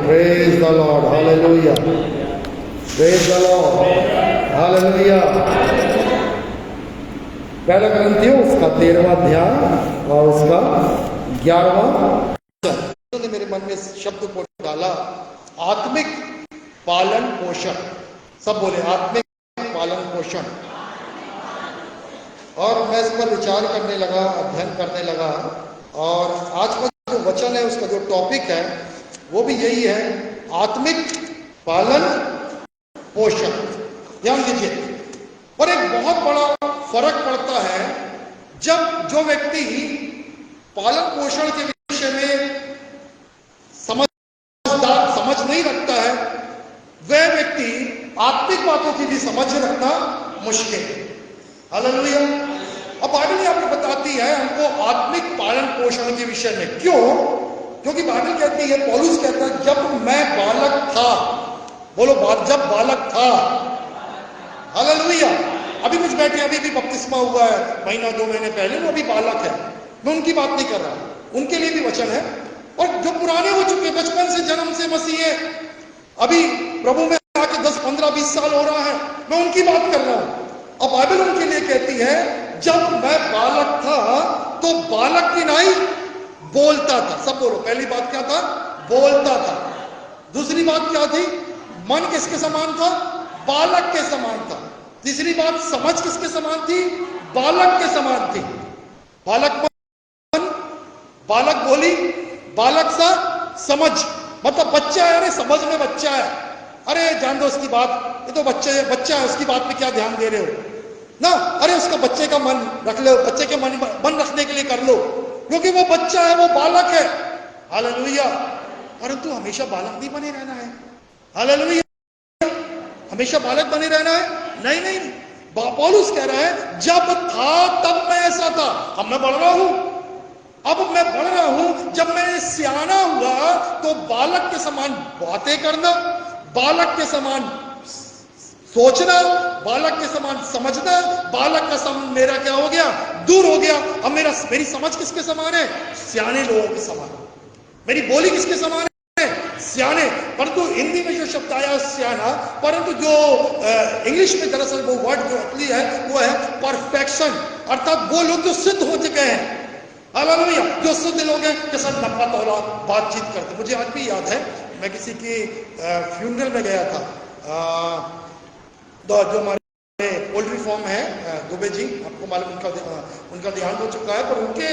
Praise the Lord. Hallelujah. Praise the Lord. Hallelujah. पहला ग्रंथियों उसका 13वां अध्याय और उसका 11वां। ने मेरे मन में शब्द को डाला, आत्मिक पालन पोषण। सब बोले आत्मिक पालन पोषण। और मैं इस पर विचार करने लगा, अध्ययन करने लगा, और आज का जो वचन है उसका जो टॉपिक है वो भी यही है, आत्मिक पालन पोषण। ध्यान दीजिए, और एक बहुत बड़ा फर्क पड़ता है जब जो व्यक्ति पालन पोषण के विषय में समझ नहीं रखता है, वह व्यक्ति आत्मिक बातों की भी समझ रखना मुश्किल है। हालेलुया। अब बाइबल यहाँ पर बताती है हमको आत्मिक पालन पोषण के विषय में। क्यों? क्योंकि बाइबल कहती है, पौलुस कहता है, जब मैं बालक था, बोलो जब बालक था। हालेलुया। अभी कुछ बैठे, अभी भी बपतिस्मा हुआ है महीना 2 महीने पहले, वो अभी बालक है। मैं उनकी बात नहीं कर रहा, उनके लिए भी वचन है। और जो पुराने हो चुके, बचपन से जन्म से मसीह है, अभी प्रभु में आके 10 15 20 साल हो रहा है, मैं उनकी बात कर रहा हूं। अब बाइबल उनके लिए कहती है, जब मैं बालक था तो बालक की नहीं बोलता था। सब बोलो, पहली बात क्या था? बोलता था। दूसरी बात क्या थी? मन किसके समान था? बालक के समान था। तीसरी बात, समझ किसके समान थी? बालक के समान थी। बालक मन, बालक बोली, बालक सा समझ, मतलब बच्चा है। अरे समझ में बच्चा है, अरे जान दो उसकी बात, ये तो बच्चा है, उसकी बात पे क्या ध्यान दे रहे हो ना। अरे उसका बच्चे का मन रख लो, बच्चे के मन रखने के लिए कर लो, क्योंकि वो बच्चा है, वो बालक है। हालेलुया। परंतु हमेशा बालक नहीं बने रहना है। हालेलुया। हमेशा बालक बने रहना है? नहीं नहीं। पौलुस कह रहा है, जब था तब मैं ऐसा था। अब मैं बढ़ रहा हूं, अब मैं बढ़ रहा हूं। जब मैं सियाना हुआ तो बालक के समान बातें करना, बालक के समान सोचना, बालक के समान समझना, बालक का समान मेरा क्या हो गया? दूर हो गया। अब मेरी समझ किसके समान है? सियाने लोगों के समान। मेरी बोली किसके समान है? सियाने। परंतु हिंदी में जो शब्द आया सियाना, परंतु जो इंग्लिश में दरअसल वो वर्ड जो असली है वो है परफेक्शन, अर्थात वो लोग जो सिद्ध हो चुके हैं। हालेलुया। जो सिद्ध लोग हैं के साथ लंबा तौला बातचीत करते। मुझे आज भी याद है, मैं किसी की फ्यूनरल में गया था। जो हमारे पोल्ट्री फार्म है, दुबे जी, आपको मालूम, उनका देहांत हो चुका है, पर उनके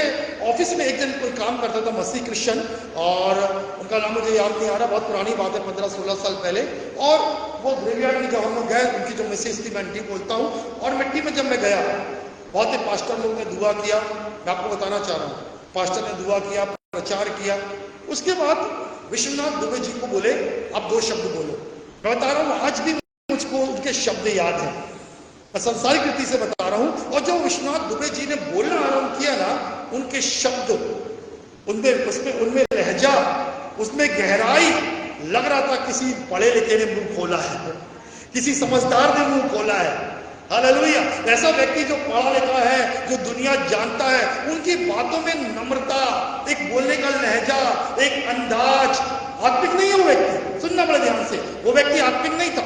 ऑफिस में एक दिन कोई काम करता था, मसीह क्रिश्चियन, और उनका नाम मुझे याद नहीं आ रहा, बहुत पुरानी बात है, 15-16 साल पहले। और वो ग्रेवयार्ड में जब हम लोग गए, उनकी जो मिसेज थी, मैं आंटी बोलता हूँ, और मिट्टी में जब मैं गया, बहुत ही पास्टर लोग ने दुआ किया। मैं आपको बताना चाह रहा हूँ, पास्टर ने दुआ किया, प्रचार किया। उसके बाद विश्वनाथ दुबे जी को बोले, आप 2 शब्द बोलो। मैं बता रहा हूँ, आज भी मुझको उनके शब्द याद है, मैं संसारिक रीति से बता रहा हूं। और जो विश्वनाथ दुबे जी ने बोलना आरंभ किया ना, उनके शब्द, उनमें लहजा, उसमें गहराई, लग रहा था किसी पढ़े लिखे ने मुंह खोला है, किसी समझदार ने मुंह खोला है। हालेलुया। ऐसा व्यक्ति जो पढ़ा लिखा है, जो दुनिया जानता है, उनकी बातों में नम्रता, एक बोलने का लहजा, एक अंदाज। आत्मिक नहीं है वो व्यक्ति, सुनना बड़े ध्यान से, वो व्यक्ति आत्मिक नहीं था,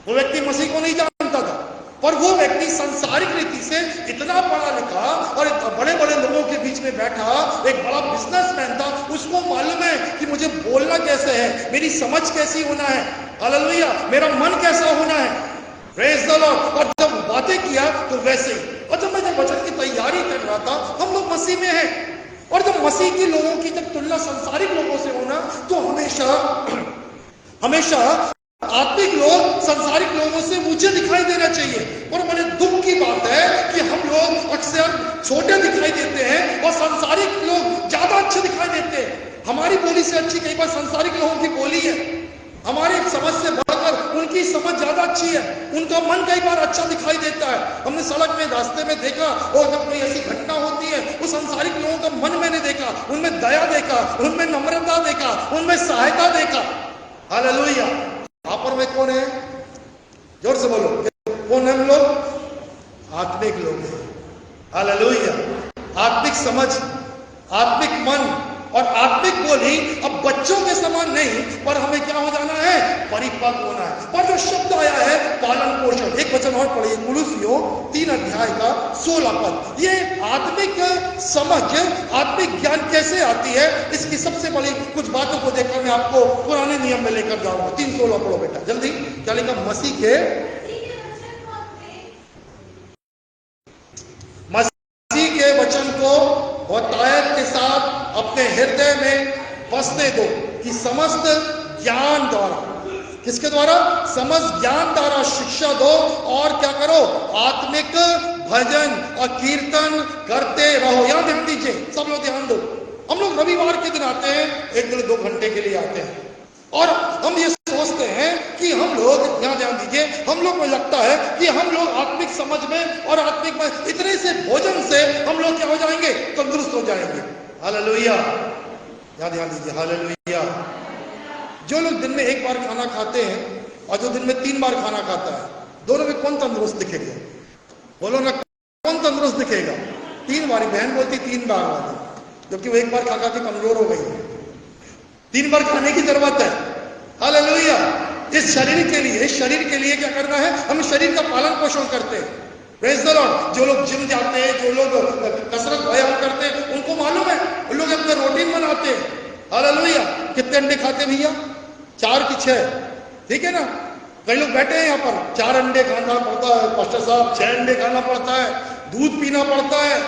वो व्यक्ति मसीह को नहीं जानता था, पर वो व्यक्ति संसारिक रीति से इतना पढ़ा लिखा और बड़े बड़े लोगों के बीच में बैठा, एक बड़ा बिजनेसमैन था। उसको मालूम है कि मुझे बोलना कैसे है, मेरी समझ कैसी होना है। हालेलुया। मेरा मन कैसा होना है। Praise the Lord. और जब बातें किया तो वैसे ही। और जब मैं वचन की तैयारी कर रहा था, हम लोग मसीह में हैं, और जब मसीह के लोगों की जब तुलना संसारिक लोगों से होना, तो हमेशा आत्मिक लोग संसारिक लोगों से ऊंचे दिखाई देना चाहिए। और बड़े दुख की बात है कि हम लोग अक्सर छोटे दिखाई देते हैं और संसारिक लोग ज्यादा अच्छे दिखाई देते हैं। हमारी बोली से अच्छी कई बार संसारिक लोगों की बोली है, हमारी समझ से बढ़कर उनकी समझ ज्यादा अच्छी है, उनका मन कई बार अच्छा दिखाई देता है। हमने सड़क में, रास्ते में देखा, और जब कोई ऐसी घटना होती है, वो संसारिक लोगों का मन मैंने देखा, उनमें दया देखा, उनमें नम्रता देखा, उनमें सहायता देखा। हालेलुया। यहाँ पर में कौन है? जोर से बोलो, कौन है हम लोग? आत्मिक लोग हैं। हालेलुया। आत्मिक समझ, आत्मिक मन और आत्मिक बोली। अब बच्चों के समान नहीं, पर हमें क्या परिपक्व होना है। पर जो शब्द आया है पालन पोषण, एक वचन और पढ़िए, कुलुसियों 3 अध्याय का 16 पद। ये आत्मिक समझ, आत्मिक ज्ञान कैसे आती है, इसकी सबसे बड़ी कुछ बातों को देखकर मैं आपको पुराने नियम में लेकर जाऊंगा। 3:16 पढ़ो बेटा जल्दी। क्या लिखा? मसीह के वचन को बहुतायत के साथ अपने हृदय में बसने दो कि समस्त ज्ञान द्वारा, किसके द्वारा? समस्त ज्ञान द्वारा शिक्षा दो और क्या करो? आत्मिक भजन और कीर्तन करते रहो। यहां ध्यान दीजिए, सब लोग ध्यान दो। हम लोग रविवार के दिन आते हैं, 1-2 घंटे के लिए आते हैं और हम ये सोचते हैं कि हम लोग, यहां ध्यान दीजिए, हम लोग को लगता है कि हम लोग आत्मिक समझ में और आत्मिक में इतने से भोजन से हम लोग क्या हो जाएंगे? तंदुरुस्त हो जाएंगे। हालेलुया, यहां ध्यान दीजिए, हालेलुया। जो लोग दिन में 1 बार खाना खाते हैं और जो दिन में 3 बार खाना खाता है, दोनों में कौन तंदुरुस्त दिखेगा? बोलो ना, कौन तंदुरुस्त दिखेगा? 3 बार, बहन बोलती 3 बार वाली, जबकि वो 1 बार खा खा के कमजोर हो गई है। 3 बार खाने की जरूरत है। हालेलुया। इस शरीर के लिए क्या करना है? हम शरीर का पालन पोषण करते हैं। Praise the Lord. जो लोग जिम जाते हैं, जो लोग कसरत व्यायाम करते हैं, उनको मालूम है, उन लोग अपना रूटीन बनाते हैं। हालेलुया। कितने अंडे खाते भैया? 4 की 6, ठीक है ना? कई लोग बैठे हैं यहाँ पर, 4 अंडे खाना पड़ता है पास्टर साहब, 6 अंडे खाना पड़ता है, दूध पीना पड़ता है।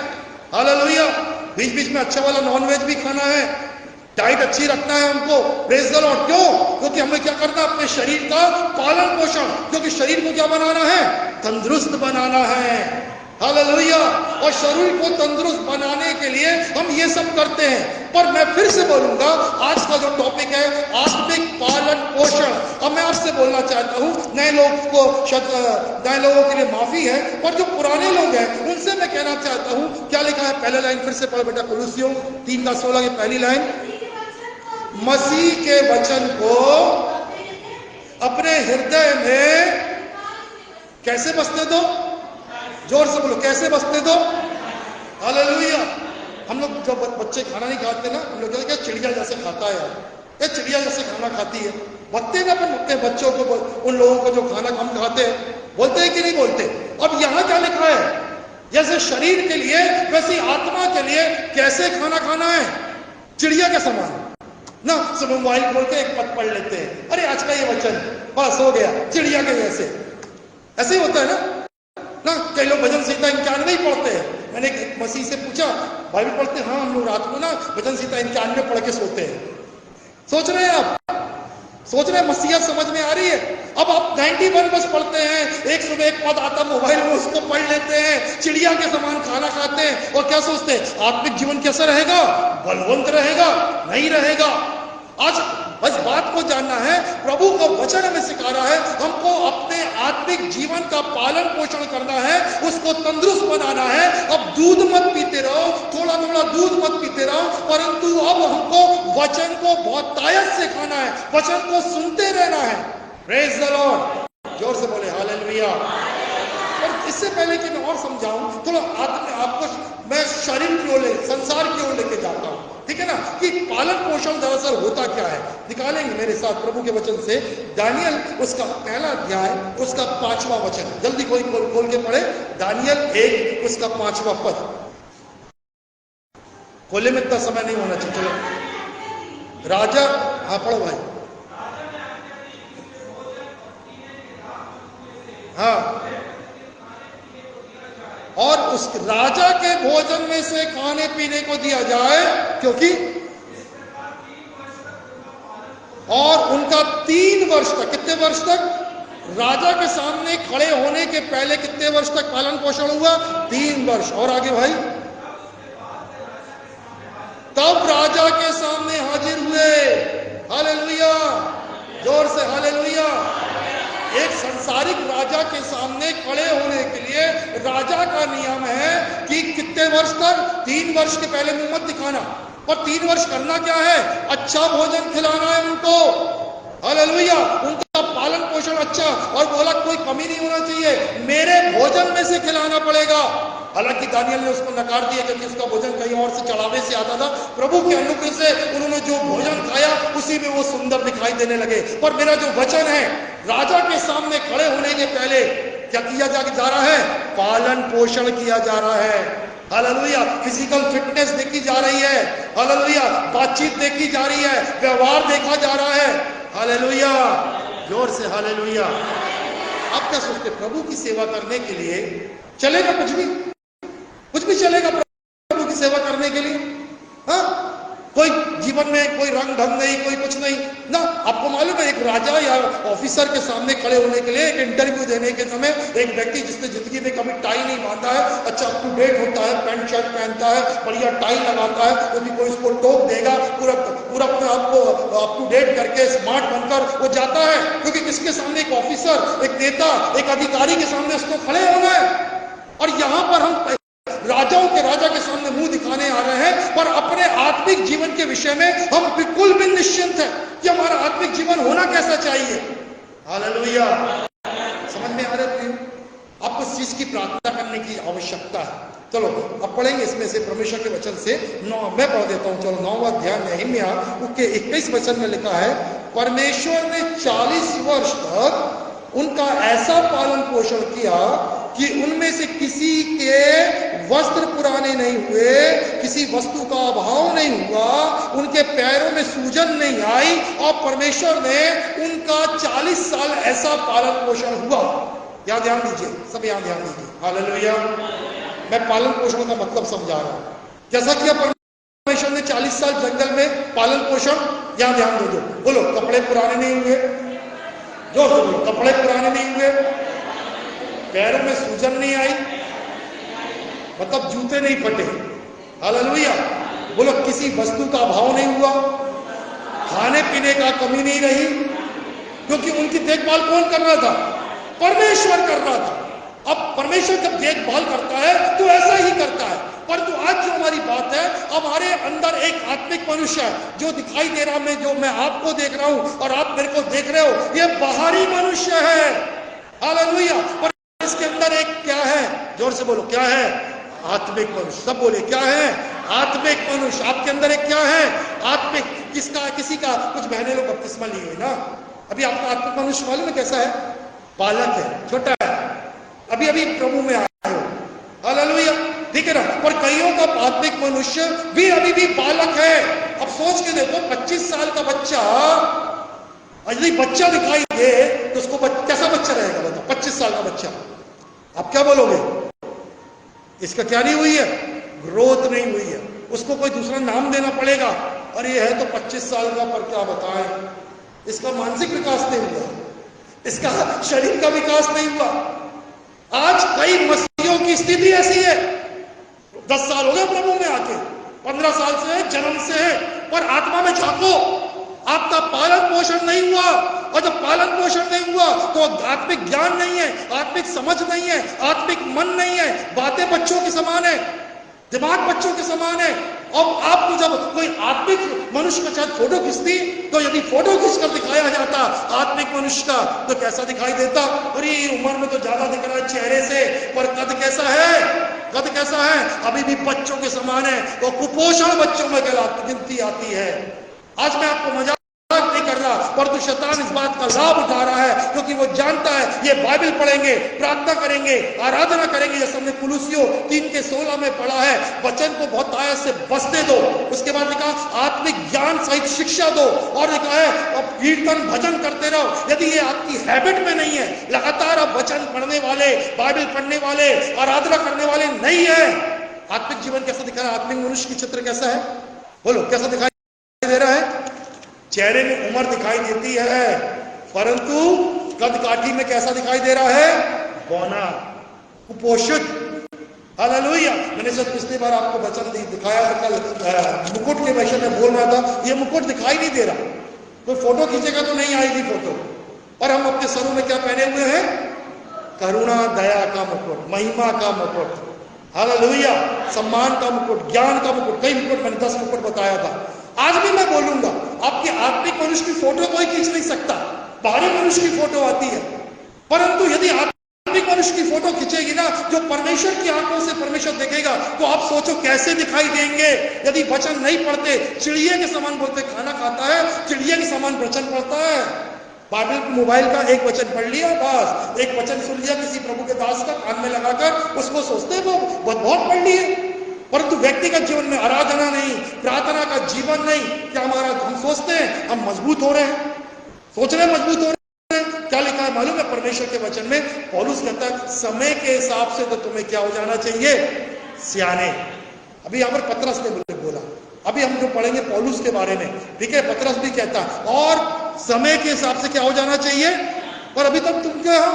हालेलुया। बीच बीच में अच्छा वाला नॉनवेज भी खाना है, डाइट अच्छी रखना है हमको। Praise the Lord. क्यों? क्योंकि हमें क्या करना है? अपने शरीर का पालन पोषण, क्योंकि शरीर को क्या बनाना है? तंदुरुस्त बनाना है। हालेलुया। और शरीर को तंदुरुस्त बनाने के लिए हम ये सब करते हैं। पर मैं फिर से बोलूंगा, आज का जो टॉपिक है आत्मिक पालन पोषण। अब मैं आपसे बोलना चाहता हूं, नए लोगों के लिए माफी है, पर जो पुराने लोग हैं उनसे मैं कहना चाहता हूं, क्या लिखा है? पहले लाइन फिर से पढ़ो बेटा, कुलुसियों 3:16 की पहली लाइन। मसीह के वचन को अपने हृदय में कैसे बसने दो? जोर से बोलो, कैसे बसने दो? हालेलुया। हम लोग जब बच्चे खाना नहीं खाते ना, हम लोग क्या चिड़िया जैसे खाता है यार, ये चिड़िया जैसे खाना खाती है। बच्चे ना अपन अपने बच्चों को, उन लोगों को जो खाना हम खाते हैं, बोलते हैं कि नहीं बोलते? अब यहाँ क्या लिखा है? जैसे शरीर के लिए वैसी आत्मा के लिए कैसे खाना खाना है? चिड़िया के समान ना। सब मोबाइल खोल के एक पद पढ़ लेते हैं, अरे आज का ये वचन बस हो गया, चिड़िया के जैसे। ऐसे ही होता है ना। कई लोग भजन संहिता 91 ही पढ़ते हैं। मैंने एक मसीह से पूछा, बाइबल पढ़ते? हाँ, हम लोग रात को ना भजन संहिता 91 पढ़ के सोते हैं। सोच रहे हैं आप? सोच रहे हैं मसीहत समझ में आ रही है? अब आप 91 बस पढ़ते हैं, एक सुबह एक पद आता मोबाइल में, उसको पढ़ लेते हैं, चिड़िया के समान खाना खाते हैं और क्या सोचते हैं? आत्मिक जीवन कैसा रहेगा? बलवंत रहेगा? नहीं रहेगा। आज बस बात को जानना है, प्रभु का वचन हमें सिखा रहा है, हमको अपने आत्मिक जीवन का पालन पोषण करना है, उसको तंदुरुस्त बनाना है। अब दूध मत पीते रहो, थोड़ा थोड़ा दूध मत पीते रहो, परंतु अब हमको वचन को बहुतायत से खाना है, वचन को सुनते रहना है। Praise the Lord. जोर से बोले हालेलुया। और इससे पहले कि मैं और समझाऊं, थोड़ा आपको मैं शरीर की ओर, संसार की ओर लेके जाता हूं, ठीक है ना, कि पालन पोषण दरअसल होता क्या है। निकालेंगे मेरे साथ प्रभु के वचन से, दानियल उसका 1 अध्याय उसका 5वां वचन। जल्दी कोई खोल के पढ़े, दानियल 1 उसका 5वां पद। खोले में इतना समय नहीं होना चाहिए। चलो राजा, हाँ पढ़ो भाई। हाँ, और उस राजा के भोजन में से खाने पीने को दिया जाए, क्योंकि और उनका 3 वर्ष तक, कितने वर्ष तक? राजा के सामने खड़े होने के पहले कितने वर्ष तक पालन पोषण हुआ? 3 वर्ष। और आगे भाई, तब राजा के सामने हाजिर हुए। हालेलुया। जोर से हालेलुया। एक संसारिक राजा के सामने खड़े होने के लिए राजा का नियम है कि कितने वर्ष तक? 3 वर्ष के पहले मुंह मत दिखाना। और 3 वर्ष करना क्या है? अच्छा भोजन खिलाना है उनको। हालेलुया। उनका पालन पोषण अच्छा, और बोला कोई कमी नहीं होना चाहिए, मेरे भोजन में से खिलाना पड़ेगा। हालांकि दानियल ने उसको नकार दिया क्योंकि उसका भोजन कहीं और से चढ़ावे से आता था। प्रभु के अनुग्रह से उन्होंने जो भोजन खाया उसी में वो सुंदर दिखाई देने लगे। पर मेरा जो वचन है, राजा के सामने खड़े होने के पहले क्या किया जा रहा है? पालन पोषण किया जा रहा है। हालेलुया। फिजिकल फिटनेस देखी जा रही है। हालेलुया। बातचीत देखी जा रही है, व्यवहार देखा जा रहा है। हालेलुया। जोर से हालेलुया। आप क्या सोचते, प्रभु की सेवा करने के लिए चलेगा कुछ भी चलेगा प्रभु की सेवा करने के लिए? हाँ, कोई जीवन में कोई रंग ढंग नहीं, कोई कुछ नहीं ना। आपको मालूम है, एक राजा या ऑफिसर के सामने खड़े होने के लिए, एक इंटरव्यू देने के समय, एक व्यक्ति जिसने जिंदगी में कभी टाई नहीं बांधा है, अच्छा अप टू डेट होता है, पैंट शर्ट पहनता है, बढ़िया टाई लगाता है, क्योंकि कोई उसको टोक देगा, पूरा अपने आप को अप टू डेट करके स्मार्ट बनकर वो जाता है, क्योंकि किसके सामने? एक ऑफिसर, एक नेता, एक अधिकारी के सामने उसको खड़े होना है। और यहां पर हम राजाओं के राजा के सामने मुंह दिखाने आ रहे हैं, पर अपने आत्मिक जीवन के विषय में हम बिल्कुल भी निश्चिंत हैं कि हमारा आत्मिक जीवन होना कैसा चाहिए। हालेलुया। समझ में आ रहा है? आपको इस चीज की प्रार्थना करने की आवश्यकता है। चलो अब पढ़ेंगे इसमें से परमेश्वर के वचन से। मैं पढ़ देता हूं। चलो 9वां अध्याय नहम्याह उसके 21 वचन में लिखा है, परमेश्वर ने 40 वर्ष तक उनका ऐसा पालन पोषण किया कि उनमें से किसी के वस्त्र पुराने नहीं हुए, किसी वस्तु का अभाव नहीं हुआ, उनके पैरों में सूजन नहीं आई, और परमेश्वर ने उनका 40 साल ऐसा पालन पोषण हुआ। यहां ध्यान दीजिए, सब यहां ध्यान दीजिए। हालेलुया। मैं पालन पोषण का मतलब समझा रहा हूं। कैसा किया परमेश्वर ने 40 साल जंगल में पालन पोषण? यहां ध्यान दो, बोलो कपड़े पुराने नहीं हुए, जो बोलो कपड़े पुराने नहीं हुए, पैरों में सूजन नहीं आई, मतलब जूते नहीं फटे। हालेलुया। बोलो किसी वस्तु का अभाव नहीं हुआ, खाने पीने का कमी नहीं रही, क्योंकि उनकी देखभाल कौन कर रहा था? परमेश्वर कर रहा था। अब परमेश्वर जब देखभाल करता है तो ऐसा ही करता है। परंतु आज जो हमारी बात है, हमारे अंदर एक आत्मिक मनुष्य है जो दिखाई दे रहा, जो मैं आपको देख रहा हूं और आप मेरे को देख रहे हो, ये बाहरी मनुष्य है। हालेलुया। पर इसके अंदर एक क्या है? जोर से बोलो, क्या है? आत्मिक मनुष्य। सब बोले क्या है? आत्मिक मनुष्य। आपके अंदर एक क्या है? आत्मिक। किसका? किसी का कुछ बहने लोग बपतिस्मा लिए हुए ना। अभी आपका आत्मिक मनुष्य मालूम है कैसा है? बालक है, छोटा है, अभी अभी प्रभु में आए हो। हालेलुया। ठीक है ना। पर कईयों का आत्मिक मनुष्य भी अभी भी बालक है। अब सोच के देखो, 25 साल का बच्चा, यदि बच्चा दिखाई दे तो उसको कैसा बच्चा रहेगा? बताओ, 25 साल का बच्चा, आप क्या बोलोगे? इसका क्या नहीं हुई है? ग्रोथ नहीं हुई है। उसको कोई दूसरा नाम देना पड़ेगा। अरे ये है तो 25 साल का, पर क्या बताएं, इसका मानसिक विकास नहीं हुआ, इसका शरीर का विकास नहीं हुआ। आज कई मसीहियों की स्थिति ऐसी है, 10 साल हो गए प्रभु में आके, 15 साल से है, जन्म से है, पर आत्मा में झांको, आपका पालन पोषण नहीं हुआ। और जब पालन पोषण नहीं हुआ तो आत्मिक ज्ञान नहीं है, आत्मिक समझ नहीं है, आत्मिक मन नहीं है, बातें बच्चों के समान है, दिमाग बच्चों के समान है। और आपको जब कोई आत्मिक मनुष्य का शायद फोटो खींचती, तो यदि फोटो खींचकर दिखाया जाता आत्मिक मनुष्य का, तो कैसा दिखाई देता? अरे उम्र में तो ज्यादा दिख रहा है चेहरे से, पर कद कैसा है? कद कैसा है? अभी भी बच्चों के समान है। तो कुपोषण बच्चों में गिनती आती है। आज मैं आपको मजाक नहीं कर रहा, परंतु शैतान इस बात का लाभ उठा रहा है, क्योंकि वो जानता है ये बाइबल पढ़ेंगे, प्रार्थना करेंगे, आराधना करेंगे, जैसे हमने कुलुसियों 3:16 में पढ़ा है, वचन को बहुत आयत से बसने दो। उसके बाद लिखा आत्मिक ज्ञान सहित शिक्षा दो, और लिखा है अब कीर्तन भजन करते रहो। यदि ये आपकी हैबिट में नहीं है, लगातार आप वचन पढ़ने वाले, बाइबल पढ़ने वाले, आराधना करने वाले नहीं है, आत्मिक जीवन कैसा दिखा रहा है? आत्मिक मनुष्य की चित्र कैसा है? बोलो कैसा दिखाई दे रहा है? चेहरे में उम्र दिखाई देती है, परंतु कद काठी में कैसा दिखाई दे रहा है? बौना, कुपोषित। हालेलुया। मैंने सब पिछली बार आपको वचन दिखाया था, कल मुकुट के विषय में बोल रहा था, ये मुकुट दिखाई नहीं दे रहा। कोई फोटो खींचेगा तो नहीं आएगी फोटो, और हम अपने सरों में क्या पहने हुए हैं? करुणा दया का मुकुट, महिमा का मुकुट। हालेलुया। सम्मान का मुकुट, ज्ञान का मुकुट, कई मुकुट, मैंने 10 मुकुट बताया था। आज भी मैं बोलूंगा, आपकी आत्मिक मनुष्य की फोटो कोई खींच नहीं सकता, बाहरी मनुष्य की फोटो आती है, परंतु यदि आप आत्मिक मनुष्य की फोटो खींचेगी ना, जो परमेश्वर की आंखों से परमेश्वर देखेगा, तो आप सोचो कैसे दिखाई देंगे। यदि वचन नहीं पढ़ते, चिड़िया के समान बोलते, खाना खाता है चिड़िया के समान वचन पढ़ता है। बाइबल मोबाइल का एक वचन पढ़ लिया, बस एक वचन सुन लिया किसी प्रभु के दास का, कान में लगाकर उसको सोचते वो बहुत पढ़ लिए, परंतु व्यक्तिगत जीवन में आराधना नहीं, प्रार्थना का जीवन नहीं। क्या हमारा, हम सोचते हैं हम मजबूत हो रहे हैं, सोच रहे हैं मजबूत हो रहे हैं। क्या लिखा है मालूम है परमेश्वर के वचन में? पौलुस कहता है समय के हिसाब से तो तुम्हें क्या हो जाना चाहिए, सियाने। अभी यहाँ पर पतरस ने बोला, अभी हम जो पढ़ेंगे पौलुस के बारे में, ठीक है, पतरस भी कहता है और समय के हिसाब से क्या हो जाना चाहिए। पर अभी तक तुम क्या हो,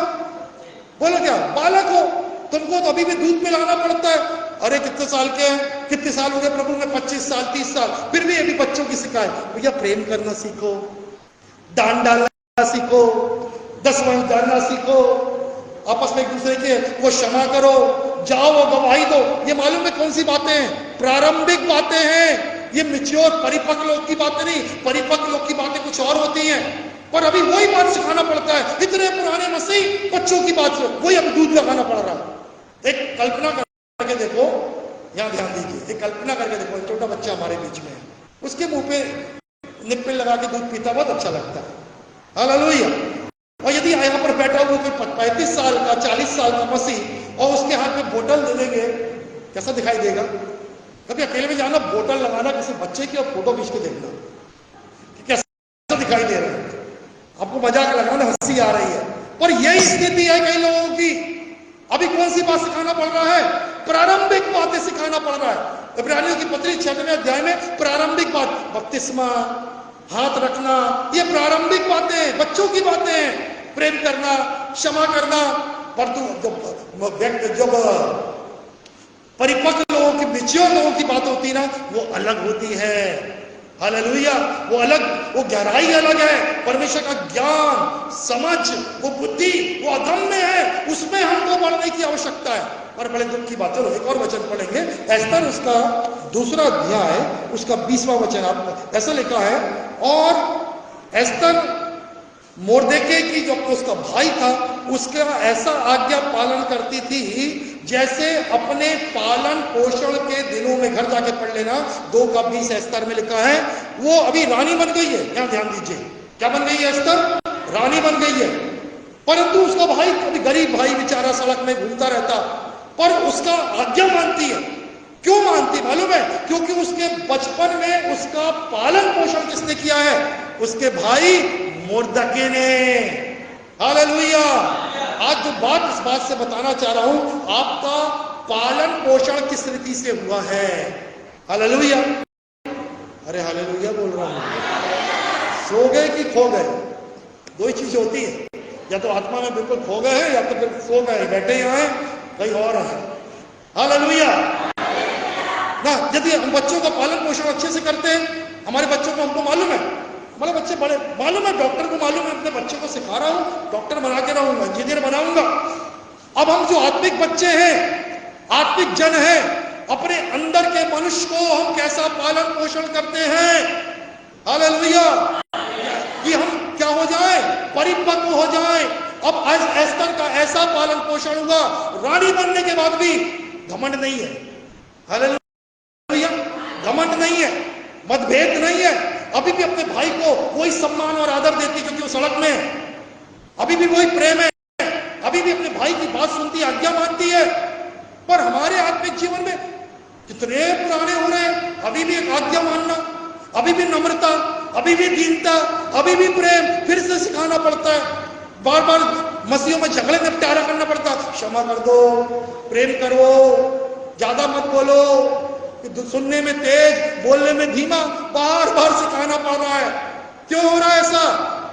बोलो क्या, बालक हो, तुमको तो अभी भी दूध पिलाना पड़ता है। अरे कितने साल के हैं, कितने साल हो गए प्रभु में, 25 साल 30 साल, फिर भी अभी बच्चों की शिकायत। भैया प्रेम करना सीखो, डांट डालना सीखो, 10 वर्ष जानना सीखो, आपस में एक दूसरे के वो क्षमा करो, जाओ वो गवाही दो। ये मालूम है कौन सी बातें हैं, प्रारंभिक बातें हैं। ये मैच्योर परिपक्व लोग की बातें नहीं, परिपक्व लोग की बातें कुछ और होती हैं। पर अभी वही बात सिखाना पड़ता है। इतने पुराने मसीह बच्चों की बात से वही अभी दूध लगाना पड़ रहा है। एक कल्पना करके देखो, यहां ध्यान दीजिए, एक कल्पना करके देखो, एक छोटा बच्चा हमारे बीच में है, उसके मुंह पे निप्पल लगा के दूध पीता, बहुत अच्छा लगता है, हालेलुया। और यदि यहाँ पर बैठा हुआ कोई 35 साल का 40 साल का मसीह और उसके हाथ में बोतल दे देंगे, कैसा दिखाई देगा? कभी अकेले में जाना, बोतल लगाना किसी बच्चे की और फोटो खींच के देखना कि कैसा दिखाई दे रहा है। आपको मजाक लगाना, हंसी आ रही है, पर यही स्थिति है कई लोगों की। अभी कौन सी बात सिखाना पड़ रहा है? प्रारंभिक बातें सिखाना पड़ रहा है। इब्रानियों की पत्री 6वें अध्याय में प्रारंभिक बात, बपतिस्मा, हाथ रखना, ये प्रारंभिक बातें, बच्चों की बातें हैं। प्रेम करना, क्षमा करना, पर जब परिपक्व लोगों की, मैच्योर लोगों की बात होती ना, वो अलग होती है, हालेलुया। वो अलग, वो गहराई अलग है। परमेश्वर का ज्ञान, समझ, वो बुद्धि, वो अदम्य है, उसमें हमको बढ़ने की आवश्यकता है। और बड़े दुख की बात है, एक और वचन पढ़ेंगे, एस्तर उसका 2 अध्याय उसका 20वां वचन, आप ऐसा लिखा है, और एस्तर मोर्देके की जो उसका भाई था, उसका ऐसा आज्ञा पालन करती थी जैसे अपने पालन पोषण के दिनों में। घर जाके पढ़ लेना, 2:20 एस्तर में लिखा है। वो अभी रानी बन गई है, यहां ध्यान दीजिए, क्या बन गई है एस्तर? रानी बन गई है। परंतु उसका भाई, कभी गरीब भाई बेचारा सड़क में घूमता रहता, पर उसका आज्ञा मानती है। क्यों मानती मालूम है? क्योंकि उसके बचपन में उसका पालन पोषण किसने किया है? उसके भाई मोर्दके ने, हालेलुया। आज जो बात, इस बात से बताना चाह रहा हूं, आपका पालन पोषण किस रीति से हुआ है, हालेलुया। अरे हालेलुया बोल रहा हूं। सो गए कि खो गए? दो ही चीज होती है, या तो आत्मा में बिल्कुल खो गए हैं, या तो फिर सो गए, बैठे यहाँ हैं, कहीं और है, हालेलुया ना। यदि हम बच्चों का पालन पोषण अच्छे से करते हैं, हमारे बच्चों को, हमको मालूम है, हमारे बच्चे बड़े, मालूम है, डॉक्टर को मालूम है, अपने बच्चों को सिखा रहा हूं, डॉक्टर बना के रहूंगा, इंजीनियर बनाऊंगा। अब हम जो आत्मिक बच्चे हैं, आत्मिक जन हैं, अपने अंदर के मनुष्य को हम कैसा पालन पोषण करते हैं, हालेलुया, कि हम क्या हो जाए, परिपक्व हो जाए। अब एस्तर का ऐसा पालन पोषण हुआ, रानी बनने के बाद भी घमंड नहीं है, हालेलुया, घमंड नहीं है, मतभेद नहीं है। अभी भी अपने भाई को वही सम्मान और आदर देती, क्योंकि वो सड़क में है, अभी भी वही प्रेम है, अभी भी अपने भाई की बात सुनती है, आज्ञा मानती है। पर हमारे आत्मिक जीवन में कितने पुराने हो रहे हैं, अभी भी एक आज्ञा मानना, अभी भी नम्रता, अभी भी दीनता, अभी भी प्रेम फिर से सिखाना पड़ता है। बार बार मसीहों में झगड़े निपटारा करना पड़ता, क्षमा कर दो, प्रेम करो, ज्यादा मत बोलो, सुनने में तेज, बोलने में धीमा, बार बार सिखाना पड़ रहा है। क्यों हो रहा है ऐसा?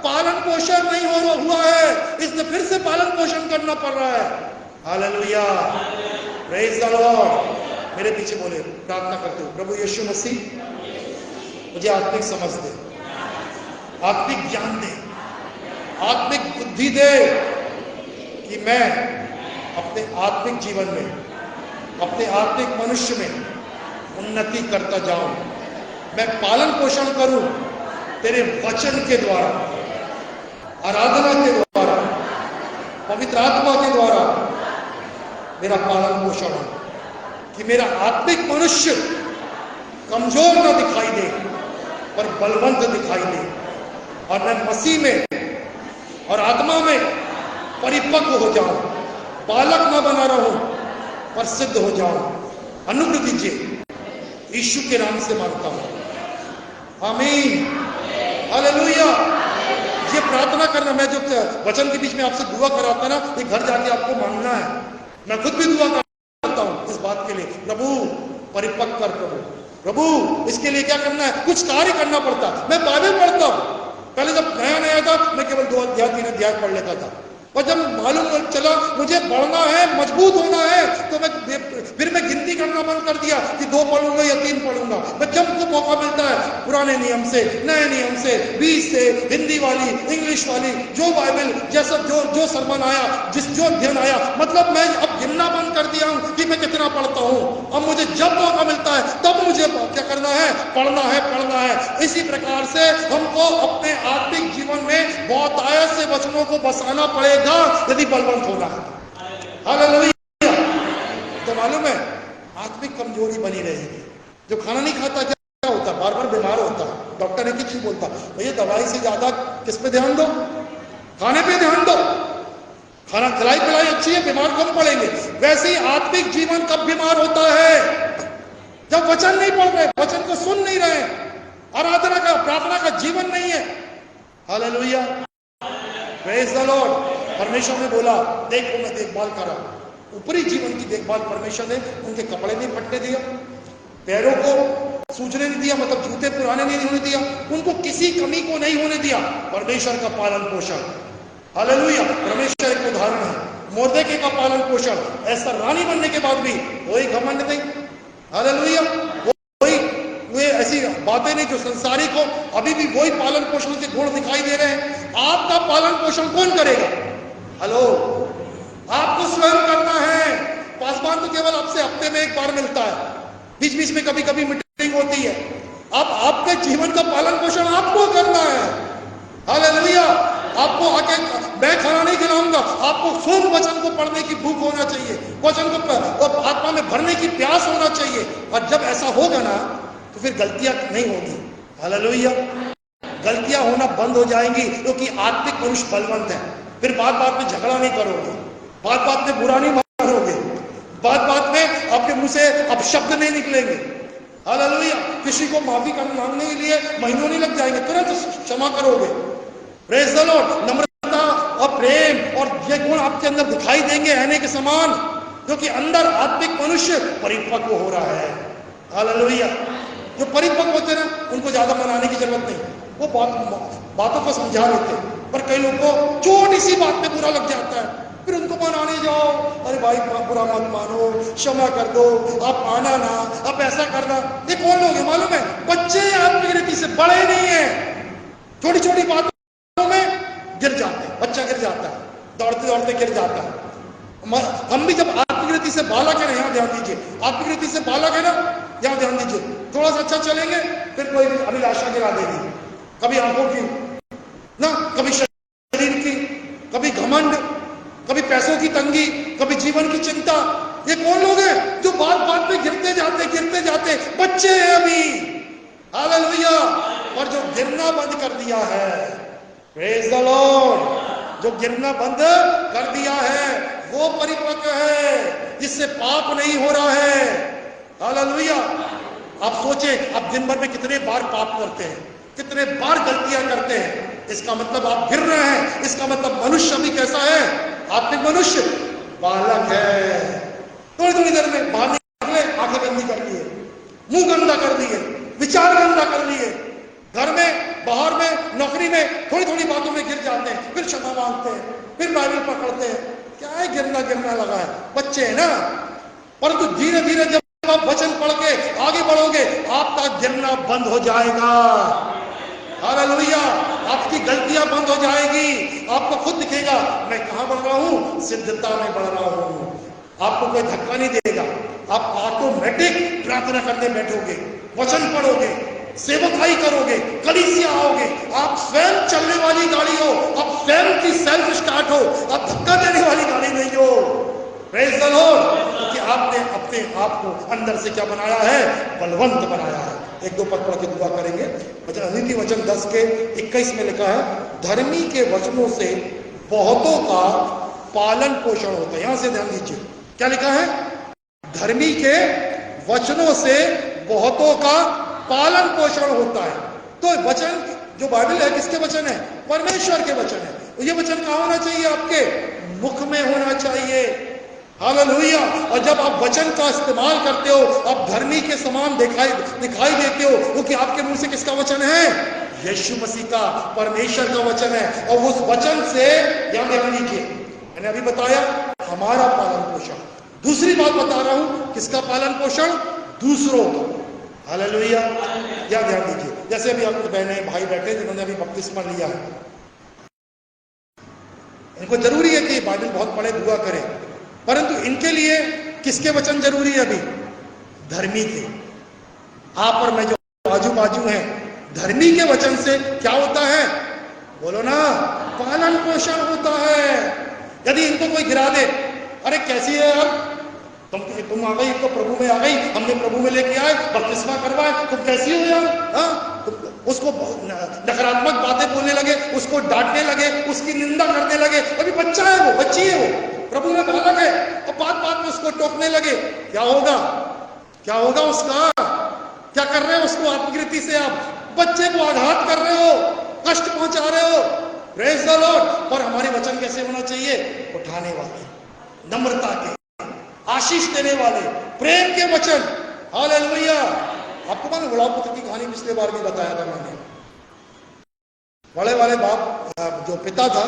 पालन पोषण नहीं हुआ है, इसलिए फिर से पालन पोषण करना पड़ रहा है, हालेलुया, प्रेज द लॉर्ड। मेरे पीछे बोले, प्रार्थना करते हो, प्रभु यीशु मसीह मुझे आत्मिक समझ दे, आत्मिक ज्ञान दे, आत्मिक बुद्धि दे, कि मैं अपने आत्मिक जीवन में, अपने आत्मिक मनुष्य में उन्नति करता जाऊं। मैं पालन पोषण करूं तेरे वचन के द्वारा, आराधना के द्वारा, पवित्र आत्मा के द्वारा, मेरा पालन पोषण हो, कि मेरा आत्मिक मनुष्य कमजोर न दिखाई दे पर बलवंत दिखाई दे, और मैं मसीह में और आत्मा में परिपक्व हो जाऊं, बालक न बना रहूं पर सिद्ध हो जाऊं। अनुग्रह दीजिए, यीशु के नाम से मांगता हूं, आमीन, हालेलुया। ये प्रार्थना करना, मैं जो वचन के बीच में आपसे दुआ कराता ना, ये घर जाके आपको मांगना है। मैं खुद भी दुआ करता हूं इस बात के लिए, प्रभु परिपक्व कर प्रभु। इसके लिए क्या करना है, कुछ कार्य करना पड़ता है। मैं बाइबल पढ़ता हूं, पहले जब नया नया था मैं केवल 2 अध्याय 3 अध्याय पढ़ लेता था, और जब मालूम चला मुझे बढ़ना है, मजबूत होना है, तो फिर मैं गिनती करना बंद कर दिया कि 2 पढ़ूंगा या 3 पढ़ूंगा। मैं जब को मौका मिलता है, पुराने नियम से, नए नियम से, 20 से, हिंदी वाली, इंग्लिश वाली, जो बाइबल जैसा जो सरमन आया, जो अध्ययन आया, मतलब मैं अब गिनना बंद कर दिया हूं कि मैं कितना पढ़ता हूं। अब मुझे जब मौका मिलता है तब मुझे क्या करना है, पढ़ना है। इसी प्रकार से हमको अपने आत्मिक जीवन में बहुत आयत से वचनों को बसाना पड़ेगा यदि बलवंत होना है। हालेलुया। तो मालूम है, आत्मिक कमजोरी बनी रहेगी। जो खाना नहीं खाता क्या होता, बार बार बीमार होता है। डॉक्टर ने कुछ नहीं बोलता, भैया दवाई से ज्यादा किस पे ध्यान दो, खाने पे ध्यान दो। खाना खिलाई पिलाई अच्छी है, बीमार कम पड़ेंगे। वैसे ही आत्मिक जीवन कब बीमार होता है, जब वचन नहीं पढ़ रहे, वचन को सुन नहीं रहे, आराधना का, प्रार्थना का जीवन नहीं है। Hallelujah, praise the Lord. परमेश्वर ने बोला, देखो मैं देखभाल करा। ऊपरी जीवन की देखभाल परमेश्वर ने उनके कपड़े नहीं फटने दिया, पैरों को सूजने नहीं दिया, मतलब जूते पुराने नहीं होने दिया, उनको किसी कमी को नहीं होने दिया। परमेश्वर का पालन पोषण, हालेलुया। परमेश्वर एक उदाहरण है, मोर्देके का पालन पोषण। ऐसा रानी बनने के बाद भी कोई घमंड नहीं, हालेलुया। वे ऐसी बातें नहीं जो संसारी को अभी भी वही पालन पोषण के गुण दिखाई दे रहे हैं। आपका पालन पोषण कौन करेगा? हेलो, आपको स्वयं करना है। पासवान तो केवल आपसे हफ्ते में एक बार मिलता है, बीच बीच में कभी कभी मीटिंग होती है। अब आपके जीवन का पालन पोषण आपको करना है। हालेलुया। आपको आके मैं खाना नहीं खिलाऊंगा, आपको स्वयं वचन को पढ़ने की भूख होना चाहिए, वचन को आत्मा में भरने की प्यास होना चाहिए। और जब ऐसा होगा ना तो फिर गलतियां नहीं होगी। हालेलुया। गलतियां होना बंद हो जाएंगी, क्योंकि आत्मिक मनुष्य बलवंत है। फिर बात बात में झगड़ा नहीं करोगे, बात बात में बुरा नहीं मारोगे, बात बात में आपके मुंह से अपशब्द नहीं निकलेंगे। हालेलुया। किसी को माफी मांगने के लिए महीनों नहीं लग जाएंगे, तुरंत क्षमा करोगे। Praise the Lord. नम्रता और प्रेम और ये गुण आपके अंदर दिखाई देंगे रहने के समान, क्योंकि अंदर आत्मिक मनुष्य परिपक्व हो रहा है। हालेलुया। जो परिपक्व होते हैं ना, उनको ज्यादा मनाने की जरूरत नहीं, वो बातों को समझा लेते हैं। पर कई लोगों को छोटी सी बात पे बुरा लग जाता है, फिर उनको मनाने जाओ, अरे भाई बुरा मत मानो, क्षमा कर दो, आप आना ना, आप ऐसा करना। ये कौन लोग है मालूम है? बच्चे आत्मिक रीति से बड़े नहीं है, छोटी छोटी बातों में गिर जाते हैं। बच्चा गिर जाता है, दौड़ते दौड़ते गिर जाता है। हम भी जब आत्मिक रीति से बालक है ना, यहाँ ध्यान दीजिए, आत्मिक रीति से बालक है ना, यहाँ ध्यान दीजिए, थोड़ा सा अच्छा चलेंगे फिर कोई अभिलाषा गिरा देगी, कभी आंखों की ना, कभी शरीर की, कभी घमंड, कभी पैसों की तंगी, कभी जीवन की चिंता। ये कौन लोग हैं जो बात बात पे गिरते जाते? बच्चे हैं अभी। हालेलुया। और जो गिरना बंद कर दिया है, प्रेज द लॉर्ड, जो गिरना बंद कर दिया है वो परिपक्व है, जिससे पाप नहीं हो रहा है। हालेलुया। आप सोचें, आप दिन भर में कितने बार पाप करते हैं, कितने बार गलतियां करते हैं। इसका मतलब आप गिर रहे हैं, इसका मतलब मनुष्य अभी कैसा है? आत्मिक मनुष्य बालक है। थोड़ी थोड़ी देर में बाहर निकले, आंखें गंदी कर लिए, मुंह गंदा कर दिए, विचार गंदा कर लिए, घर में, बाहर में, नौकरी में थोड़ी थोड़ी बातों में गिर जाते हैं, फिर क्षमा मांगते हैं, फिर बाइबल पकड़ते हैं। क्या है गिरना लगा है? बच्चे हैं ना। परंतु धीरे धीरे जब आप वचन पढ़ के आगे बढ़ोगे, आपका गिरना बंद हो जाएगा। हालेलुया। आपकी गलतियां बंद हो जाएगी। आपको खुद दिखेगा मैं कहां बढ़ रहा हूं, सिद्धता में बढ़ रहा हूं। आपको कोई धक्का नहीं देगा, आप ऑटोमेटिक प्रार्थना करने बैठोगे, वचन पढ़ोगे, सेवकाई करोगे, कलीसिया आओगे। आप स्वयं चलने वाली गाड़ी हो, आप स्वयं की सेल्फ स्टार्ट हो, आप धक्का देने वाली गाड़ी नहीं हो। Praise the Lord. आपने अपने आप को अंदर से क्या बनाया है? बलवंत बनाया है। एक दो पद पढ़ के दुआ करेंगे। नीति वचन 10 के 21 में लिखा है, धर्मी के वचनों से बहुतों का पालन पोषण होता है। यहां से ध्यान दीजिए, क्या लिखा है? धर्मी के वचनों से बहुतों का पालन पोषण होता है। तो वचन जो बाइबल है किसके वचन है? परमेश्वर के वचन है। तो ये वचन कहां होना चाहिए? आपके मुख में होना चाहिए। हालेलुया। और जब आप वचन का इस्तेमाल करते हो, आप धर्मी के समान दिखाई देते हो, क्योंकि आपके मुंह से किसका वचन है? यीशु मसीह का, परमेश्वर का वचन है। और उस वचन से ध्यान लीजिए, मैंने अभी बताया हमारा पालन पोषण। दूसरी बात बता रहा हूं, किसका पालन पोषण? दूसरों का। हालेलुया। या ध्यान दीजिए, जैसे अभी आपके बहने भाई बैठे जिन्होंने अभी बपतिस्मा लिया है, इनको जरूरी है कि बाइबल बहुत पढ़े, दुआ करें, परंतु इनके लिए किसके वचन जरूरी है? अभी धर्मी के। आप और मैं जो आजू बाजू हैं, धर्मी के वचन से क्या होता है? बोलो ना, पालन पोषण होता है। यदि इनको कोई गिरा दे, अरे कैसी है यार, तुम आ गई तो प्रभु में आ गई, हमने प्रभु में लेके आए, बपतिस्मा करवाए, तुम कैसी हो यार? उसको नकारात्मक बातें बोलने लगे, उसको डांटने लगे, उसकी निंदा करने लगे। अभी बच्चा है, वो बच्ची है, वो प्रभु में बालक है, और बात में उसको टोकने लगे। क्या होगा? क्या होगा उसका? क्या कर रहे हो उसको? आत्मकृति से आप बच्चे को आघात कर रहे हो, कष्ट पहुंचा रहे हो। Praise the Lord. पर हमारे वचन कैसे होना चाहिए? उठाने वाले, नम्रता के, आशीष देने वाले, प्रेम के वचन। हालेलुया। आपको मालूम बड़ा पुत्र की कहानी पिछले बार भी बताया था मैंने। बड़े वाले बाप जो पिता था,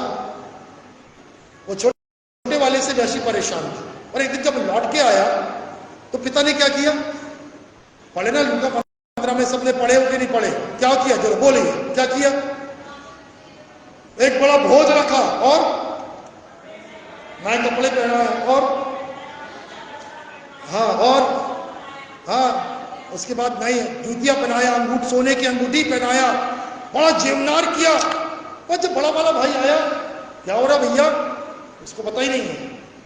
वो छोटे वाले से वैसे परेशान था, और एक दिन जब लौट के आया तो पिता ने क्या किया? पढ़े ना लूका 15 में, सबने पढ़े हो कि नहीं पढ़े? क्या किया? जरूर बोलिए, क्या किया? एक बड़ा भोज रखा और नए कपड़े पहनाए, और उसके बाद नई जूतियां पहनाया, अंगूठी, सोने की अंगूठी पहनाया, बड़ा जेवनार किया। और जब बड़ा वाला भाई आया, क्या हो रहा भैया? उसको पता ही नहीं है।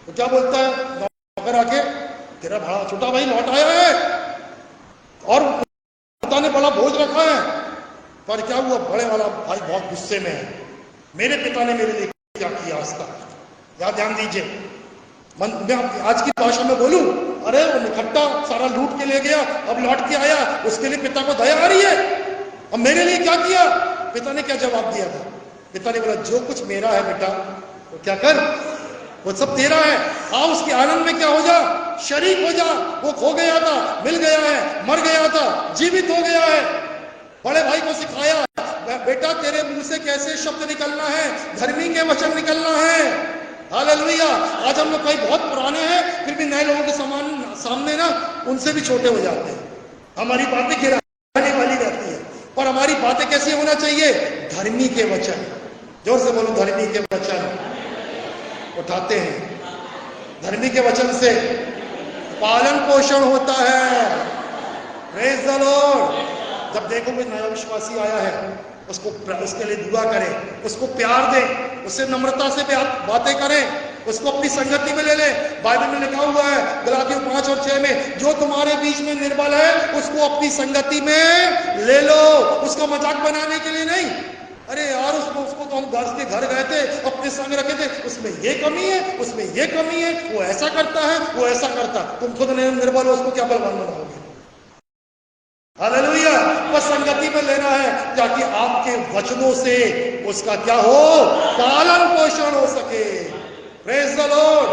तो क्या बोलता है नौकर आके, तेरा बड़ा छोटा भाई लौट आया है और पिता ने बड़ा भोज रखा है। पर क्या हुआ? बड़े वाला भाई बहुत गुस्से में है, मेरे पिता ने मेरे लिए क्या किया आज तक? या ध्यान दीजिए, मैं आज की भाषा में बोलूं, अरे वो निखट्टा सारा लूट के ले गया, अब लौट के आया, उसके लिए पिता को दया आ रही है, अब मेरे लिए क्या किया? पिता ने क्या जवाब दिया था? पिता ने बोला, जो कुछ मेरा है बेटा, वो क्या कर, वो सब तेरा है, आ उसके आनंद में क्या हो जा, शरीक हो जा। वो खो गया था, मिल गया है, मर गया था, जीवित हो गया है। बड़े भाई को सिखाया, बेटा तेरे मुंह से कैसे शब्द निकलना है? धर्मी के वचन निकलना है। हालेलुया। आज हम लोग कई बहुत पुराने हैं, फिर भी नए लोगों के सामने ना उनसे भी छोटे हो जाते हैं। हमारी बातें गिराने वाली रहती है, पर हमारी बातें कैसी होना चाहिए? धर्मी के वचन। जोर से बोलो, धर्मी के वचन उठाते हैं। धर्मी के वचन से पालन पोषण होता है। Praise the Lord. जब देखो कोई नया विश्वासी आया है, उसके लिए दुआ करें, उसको प्यार दें, उससे नम्रता से बातें करें, उसको अपनी संगति में ले लें। बाइबल में लिखा हुआ है गलातियों 5 और 6 में, जो तुम्हारे बीच में निर्बल है उसको अपनी संगति में ले लो। उसका मजाक बनाने के लिए नहीं, अरे यार उसको तो हम घर गए थे, अपने संग रखे थे, उसमें ये कमी है, उसमें ये कमी है, वो ऐसा करता है, वो ऐसा करता है। तुम खुद निर्बल हो, उसको क्या बलवान बनाओगे? हालेलुया। बस संगति में लेना है ताकि आपके वचनों से उसका क्या हो? पालन पोषण हो सके। Praise the Lord.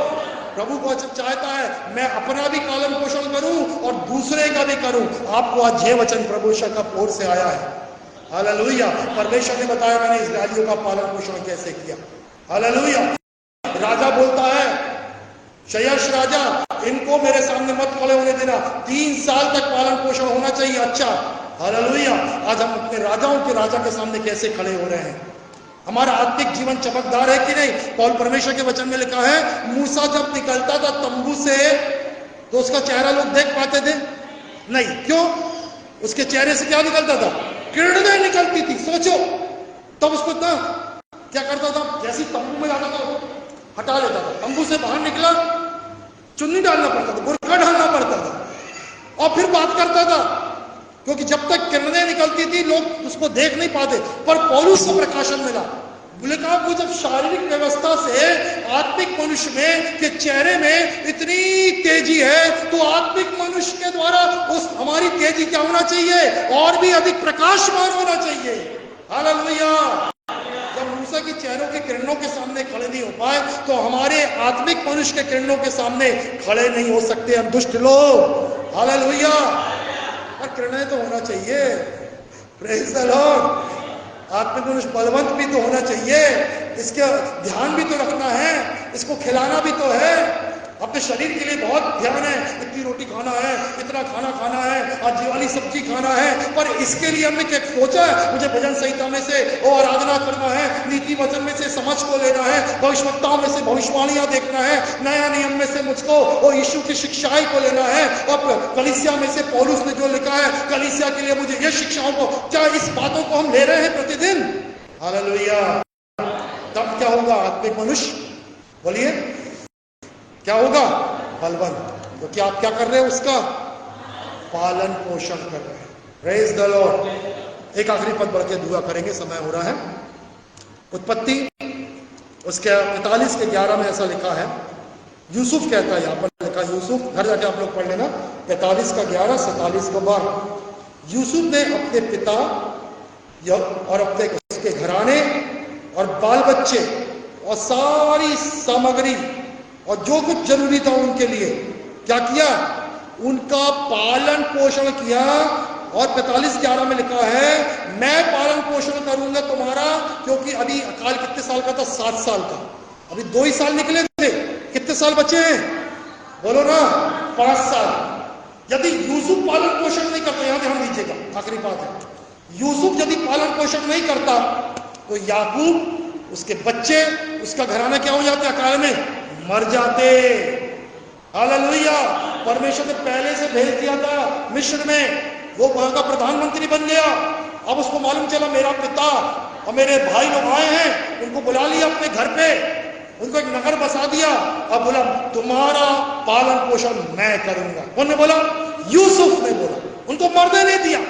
प्रभु को चाहता है मैं अपना भी पालन पोषण करूं और दूसरे का भी करूं। आपको आज ये वचन प्रभु का ओर से आया है। हालेलुया। परमेश्वर ने बताया मैंने इस्राएलियों का पालन पोषण कैसे किया। हालेलुया। राजा बोलता है, शयश राजा, इनको मेरे सामने मत खड़े होने देना, 3 साल तक पालन पोषण होना चाहिए। अच्छा, हालेलुया। आज हम अपने राजाओं के राजा के सामने कैसे खड़े हो रहे हैं? हमारा आत्मिक जीवन चमकदार है कि नहीं? पौल परमेश्वर के वचन में लिखा है, मूसा जब निकलता था तंबू से तो उसका चेहरा लोग देख पाते थे नहीं। क्यों? उसके चेहरे से क्या निकलता था? किरणें निकलती थी। सोचो, तब उसको इतना क्या करता था, जैसे तंबू में जाता था हटा लेता था, तंबू से बाहर निकला चुन्नी डालना पड़ता था, ढालना पड़ता था और फिर बात करता था, क्योंकि जब तक किरणें निकलती थी लोग उसको देख नहीं पाते। पर पौलुस को प्रकाशन मिला। बोले कहा वो जब शारीरिक व्यवस्था से आत्मिक मनुष्य में के चेहरे में इतनी तेजी है, तो आत्मिक मनुष्य के द्वारा उस हमारी तेजी क्या होना चाहिए? और भी अधिक प्रकाशमान होना चाहिए। हालेलुया। जब मूसा की चेहरों के किरणों के सामने खड़े नहीं हो पाए, तो हमारे आत्मिक मनुष्य के किरणों के सामने खड़े नहीं हो सकते हम दुष्ट लोग। हालेलुया। और किरणें तो होना चाहिए। Praise the Lord. आत्मिक मनुष्य बलवंत भी तो होना चाहिए, इसके ध्यान भी तो रखना है, इसको खिलाना भी तो है। अपने शरीर के लिए बहुत ध्यान है, इतनी रोटी खाना है, इतना खाना खाना है, आज ये वाली सब्जी खाना है। पर इसके लिए हमने क्या सोचा है? मुझे भजन संहिता में से और आराधना करना है, नीति वचन में से समझ को लेना है, भविष्यवक्ताओं में से भविष्यवाणियां देखना है, नया नियम में से मुझको और यीशु की शिक्षाएं को लेना है, और कलीसिया में से पौलुस ने जो लिखा है कलीसिया के लिए मुझे ये शिक्षाओं को, क्या इस बातों को हम ले रहे हैं प्रतिदिन? हालेलुया। तब क्या होगा आत्मिक मनुष्य? बोलिए क्या होगा? बलवंत। तो क्या आप क्या कर रहे हैं? उसका पालन पोषण कर रहे हैं। Praise the Lord. एक आखिरी पद बढ़ के दुआ करेंगे, समय हो रहा है। उत्पत्ति उसके 45 के 11 में ऐसा लिखा है, यूसुफ कहता है, यहाँ पर लिखा यूसुफ, घर जाके आप लोग पढ़ लेना, 45 का 11, 47 का 12। यूसुफ ने अपने पिता और अपने उसके घराने और बाल बच्चे और सारी सामग्री और जो कुछ जरूरी था उनके लिए क्या किया? उनका पालन पोषण किया। और 45:11 में लिखा है, मैं पालन पोषण करूंगा तुम्हारा, क्योंकि अभी अकाल कितने साल का था? 7 साल का। अभी 2 ही साल निकले थे, कितने साल बचे हैं? बोलो ना, 5 साल। यदि यूसुफ पालन पोषण नहीं करता, यहां ध्यान दीजिएगा, आखिरी बात है, यूसुफ यदि पालन पोषण नहीं करता तो याकूब, उसके बच्चे, उसका घराना क्या हो जाते? अकाल में मर जाते। हालेलुया। परमेश्वर ने पहले से भेज दिया था मिस्र में, वो वहां का प्रधानमंत्री बन गया। अब उसको मालूम चला मेरा पिता और मेरे भाई लोग आए हैं, उनको बुला लिया अपने घर पे, उनको एक नगर बसा दिया। अब बोला तुम्हारा पालन पोषण मैं करूंगा। कौन ने बोला? यूसुफ ने बोला। उनको मरने नहीं दिया,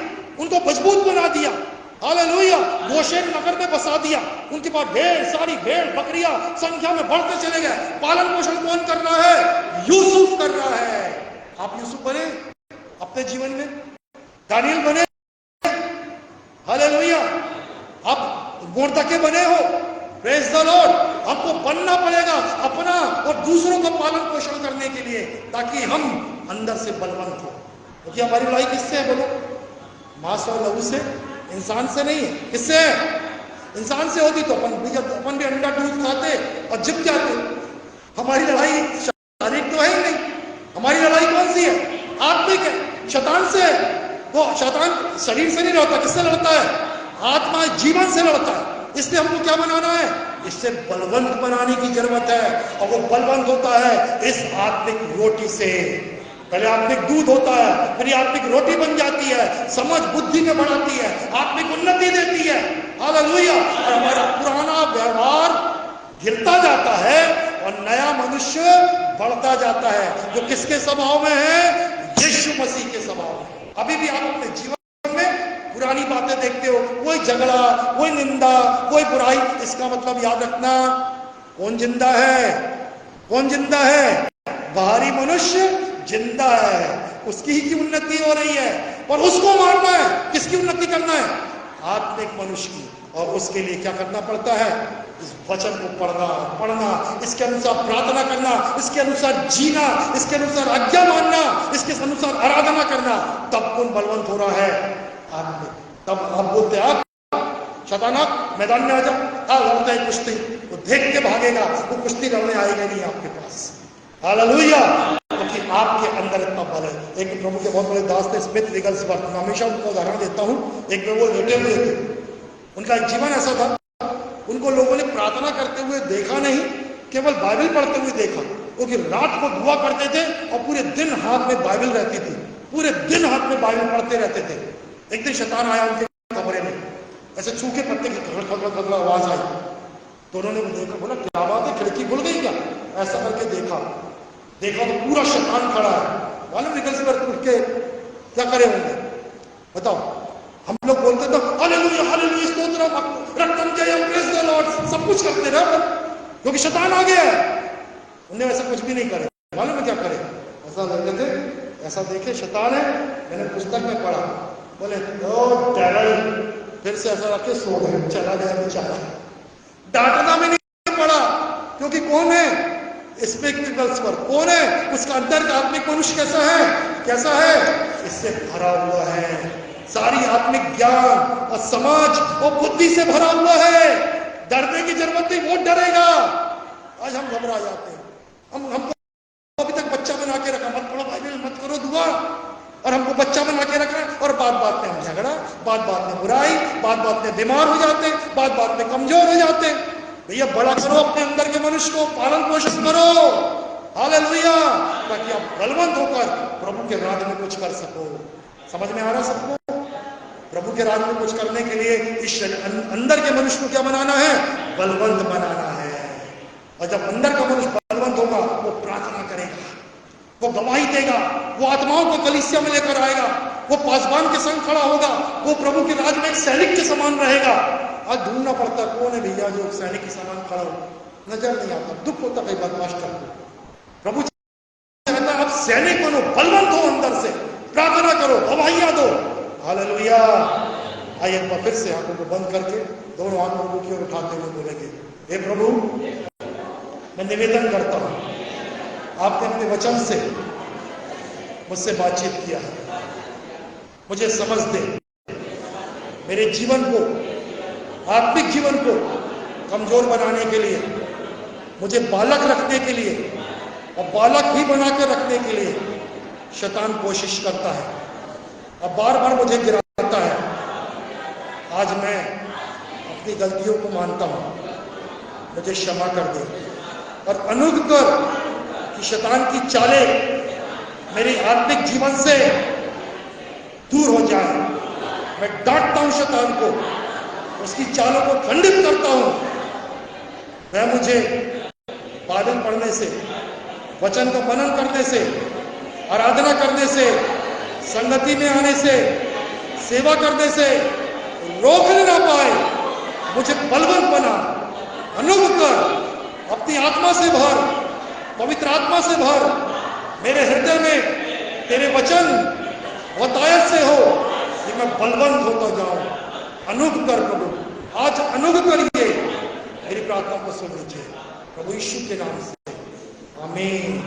उनको मजबूत बना दिया। हालेलुया। गोशेन नगर में बसा दिया। उनके पास ढेर सारी भेड़ बकरियां संख्या में बढ़ते चले गए। पालन पोषण कौन कर रहा है? यूसुफ कर रहा है। आप यूसुफ बने अपने जीवन में, दानियल बने, हालेलुया। आप मोर्दके बने हो, प्रेज द लॉर्ड। हमको बनना पड़ेगा अपना और दूसरों का पालन पोषण करने के लिए, ताकि हम अंदर से बलवंत हो। क्योंकि हमारी लड़ाई किससे है? बोलो, मांस और लहू से, इंसान से नहीं। किससे? इंसान से होती तो अपन भी अंडा दूध खाते और जिप जाते। हमारी लड़ाई शारीरिक तो है ही नहीं, हमारी लड़ाई कौन सी है? आत्मिक है, शैतान से है। वो शैतान शरीर से नहीं लड़ता, किससे लड़ता है? आत्मा जीवन से लड़ता है। इसलिए हमको क्या बनाना है? इससे बलवंत बनाने की जरूरत है। और वो बलवंत होता है इस आत्मिक रोटी से। पहले आत्मिक दूध होता है, फिर आत्मिक रोटी बन जाती है, समझ बुद्धि में बढ़ाती है, आत्मिक उन्नति देती है। हालेलुया। और हमारा पुराना व्यवहार गिरता जाता है और नया मनुष्य बढ़ता जाता है, जो किसके स्वभाव में है? यीशु मसीह के स्वभाव में। अभी भी आप अपने जीवन में पुरानी बातें देखते हो, कोई झगड़ा, कोई निंदा, कोई बुराई। इसका मतलब याद रखना, कौन जिंदा है? कौन जिंदा है? बाहरी मनुष्य जिंदा है, उसकी ही की उन्नति हो रही है, पर उसको मारना है। किसकी उन्नति करना है? आत्मिक मनुष्य की। और उसके लिए क्या करना पड़ता है? इस वचन को पढ़ना, इसके अनुसार प्रार्थना करना, इसके अनुसार जीना, इसके अनुसार आज्ञा मानना, इसके अनुसार आराधना करना। तब कौन बलवंत हो रहा है? आत्मिक। तब आप बोलते हैं शैतान मैदान में आ जाओ, लड़ता है कुश्ती, वो देख के भागेगा, वो कुश्ती लड़ने आएगा नहीं आपके पास। हालेलुया। क्योंकि आपके अंदर इतना बल है। एक प्रभु के बहुत बड़े दास थे, स्मिथ विगल्सबर्ग, मैं हमेशा उनको उदाहरण देता हूँ। एक में वो लेटे हुए थे, उनका एक जीवन ऐसा था, उनको लोगों ने प्रार्थना करते हुए देखा नहीं, केवल बाइबल पढ़ते हुए देखा। क्योंकि रात को दुआ करते थे और पूरे दिन हाथ में बाइबल रहती थी, पूरे दिन हाथ में बाइबल पढ़ते रहते थे। एक दिन शैतान आया उनके कमरे में, ऐसे सूखे पत्ते की खड़ आवाज आई, तो उन्होंने देखा, बोला क्या बात है, खिड़की खुल गई क्या? ऐसा करके देखा तो पूरा शैतान खड़ा है मालूम निकल पर उठ के क्या करे होंगे, बताओ। हम लोग बोलते तो हालेलुया हालेलुया स्तोत्रम रक्तम जयम प्रेज द लॉर्ड, सब कुछ करते रहे, क्योंकि शैतान आ गया है। उन्हें ऐसा कुछ भी नहीं करे, मालूम है क्या करे, ऐसा लगते थे, ऐसा देखे शैतान है, मैंने पुस्तक में पढ़ा, बोले ओ डेविल, फिर से ऐसा रखे सो गए, चला गया बेचारा। डांटना में नहीं पड़ा, क्योंकि कौन है स्पेक्टिकल्स पर, कौन है उसका अंदर का आत्मिक मनुष्य कैसा है, इससे भरा हुआ है, सारी आत्मिक ज्ञान और समाज और बुद्धि से भरा हुआ है। डरने की जरूरत नहीं, वो डरेगा। आज हम घबरा जाते हैं, हमको अभी तक बच्चा बना के रखा, मत पढ़ो बाइबल, मत करो दुआ, और हमको बच्चा बना के रखा, और बात बात में हम झगड़ा, बात बात में बुराई, बात बात में बीमार हो जाते, बात बात में कमजोर हो जाते। भैया बड़ा करो अपने अंदर के मनुष्य को, पालन पोषण करो, हालेलुया, ताकि आप बलवंत होकर प्रभु के राज में कुछ कर सको। समझ में आ रहा सबको? प्रभु के राज में कुछ करने के लिए इस अंदर के मनुष्य को क्या बनाना है, बलवंत बनाना है। और जब अंदर का मनुष्य बलवंत होगा, वो प्रार्थना करेगा, वो गवाही देगा, वो आत्माओं को कलीसिया में लेकर आएगा, वो पासबान के संग खड़ा होगा, वो प्रभु के राज में एक सैनिक के समान रहेगा। आज ढूंढना पड़ता कौन है भैया जो सैनिक के समान खड़ा हो, नजर नहीं आता, दुख होता कई बार मास्टर को। प्रभु कहता है आप सैनिक बनो, बलवंत हो, अंदर से प्रार्थना करो, गवाहियां दो, हालेलुया। आइए एक बार फिर से आंखों को बंद करके दोनों हाथ प्रभु की ओर उठाते हुए बोलेंगे, हे प्रभु, मैं निवेदन करता हूं, आपने अपने वचन से मुझसे बातचीत किया है, मुझे समझ दे, मेरे जीवन को, आत्मिक जीवन को कमजोर बनाने के लिए, मुझे बालक रखने के लिए और बालक ही बनाकर रखने के लिए शैतान कोशिश करता है और बार बार मुझे गिराता है। आज मैं अपनी गलतियों को मानता हूं, मुझे क्षमा कर दे और अनुग्रह कर कि शैतान की चालें मेरी आत्मिक जीवन से दूर हो जाए। मैं डांटता हूं शैतान को, उसकी चालों को खंडित करता हूं। वह मुझे बाइबल पढ़ने से, वचन को मनन करने से, आराधना करने से, संगति में आने से, सेवा करने से रोक ना पाए। मुझे बलवंत बना, अनुग्रह कर, अपनी आत्मा से भर, पवित्र आत्मा से भर, मेरे हृदय में तेरे वचन वतायत से हो कि मैं बलवंत होता जाऊं। अनुग्रह कर प्रभु, आज अनुग्रह करिए, मेरी प्रार्थना को सुन लीजिए प्रभु यीशु के नाम से, आमीन।